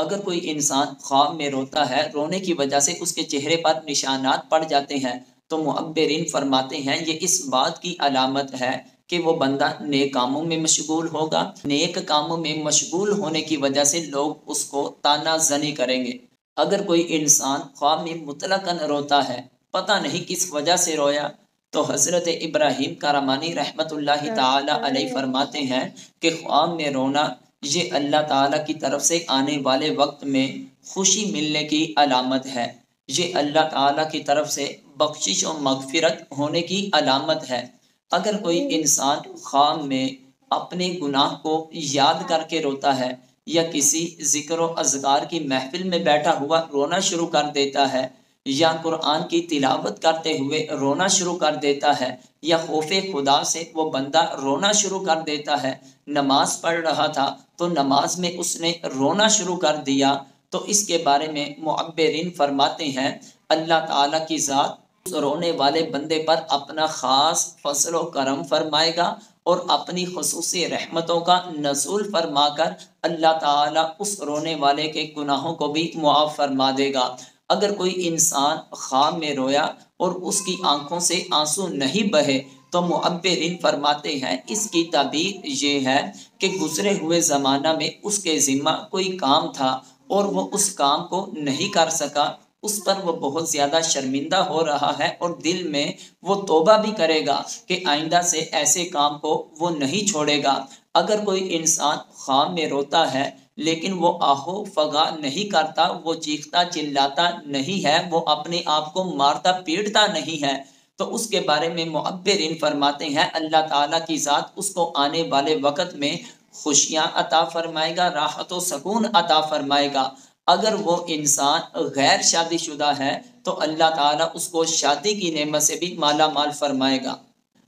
اگر کوئی انسان خواب میں روتا ہے، رونے کی وجہ سے اس کے چہرے پر نشانات پڑ جاتے ہیں، تو معبرین فرماتے ہیں یہ اس بات کی علامت ہے کہ وہ بندہ نیک کاموں میں مشغول ہوگا۔ نیک کاموں میں مشغول ہونے کی وجہ سے لوگ اس کو طعنہ زنی کریں گے۔ اگر کوئی انسان خواب میں مطلقاً روتا ہے، پتہ نہیں کس وجہ سے رویا، تو حضرت ابراہیم کرمانی رحمت اللہ تعالی علیہ فرماتے ہیں کہ خواب میں رونا یہ اللہ تعالیٰ کی طرف سے آنے والے وقت میں خوشی ملنے کی علامت ہے، یہ اللہ تعالیٰ کی طرف سے بخشش و مغفرت ہونے کی علامت ہے۔ اگر کوئی انسان خواب میں اپنے گناہ کو یاد کر کے روتا ہے، یا کسی ذکر و اذکار کی محفل میں بیٹھا ہوا رونا شروع کر دیتا ہے، یا قرآن کی تلاوت کرتے ہوئے رونا شروع کر دیتا ہے، یا خوف خدا سے وہ بندہ رونا شروع کر دیتا ہے، نماز پڑھ رہا تھا تو نماز میں اس نے رونا شروع کر دیا، تو اس کے بارے میں معبرین فرماتے ہیں اللہ تعالیٰ کی ذات اس رونے والے بندے پر اپنا خاص فضل و کرم فرمائے گا، اور اپنی خصوصی رحمتوں کا نزول فرما کر اللہ تعالیٰ اس رونے والے کے گناہوں کو بھی معاف فرما دے گا۔ اگر کوئی انسان خواب میں رویا اور اس کی آنکھوں سے آنسو نہیں بہے، تو معبرین فرماتے ہیں اس کی تعبیر یہ ہے کہ گزرے ہوئے زمانہ میں اس کے ذمہ کوئی کام تھا اور وہ اس کام کو نہیں کر سکا، اس پر وہ بہت زیادہ شرمندہ ہو رہا ہے، اور دل میں وہ توبہ بھی کرے گا کہ آئندہ سے ایسے کام کو وہ نہیں چھوڑے گا۔ اگر کوئی انسان خواب میں روتا ہے لیکن وہ آہو فغا نہیں کرتا، وہ چیختا چلاتا نہیں ہے، وہ اپنے آپ کو مارتا پیٹتا نہیں ہے، تو اس کے بارے میں معبرین فرماتے ہیں اللہ تعالیٰ کی ذات اس کو آنے والے وقت میں خوشیاں عطا فرمائے گا، راحت و سکون عطا فرمائے گا۔ اگر وہ انسان غیر شادی شدہ ہے تو اللہ تعالیٰ اس کو شادی کی نعمت سے بھی مالا مال فرمائے گا۔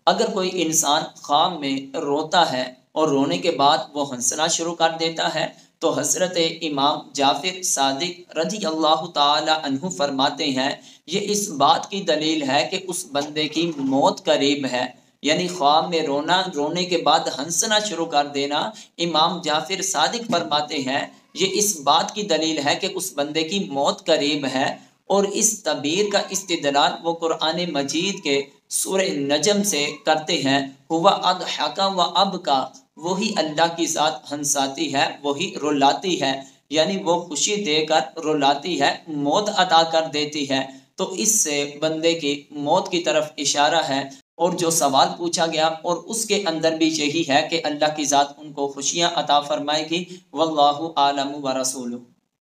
اگر کوئی انسان خواب میں روتا ہے اور رونے کے بعد وہ ہنسنا شروع کر دیتا ہے، تو حضرت امام جعفر صادق رضی اللہ تعالی عنہ فرماتے ہیں یہ اس بات کی دلیل ہے کہ اس بندے کی موت قریب ہے۔ یعنی خواب میں رونا، رونے کے بعد ہنسنا شروع کر دینا، امام جعفر صادق فرماتے ہیں یہ اس بات کی دلیل ہے کہ اس بندے کی موت قریب ہے۔ اور اس تعبیر کا استدلال وہ قرآن مجید کے سورہ نجم سے کرتے ہیں، ہوا اضحک و ابکا، وہی اللہ کی ذات ہنساتی ہے، وہی رلاتی ہے، یعنی وہ خوشی دے کر رلاتی ہے، موت عطا کر دیتی ہے۔ تو اس سے بندے کی موت کی طرف اشارہ ہے، اور جو سوال پوچھا گیا اور اس کے اندر بھی یہی ہے کہ اللہ کی ذات ان کو خوشیاں عطا فرمائے گی۔ واللہ عالم و رسولہ۔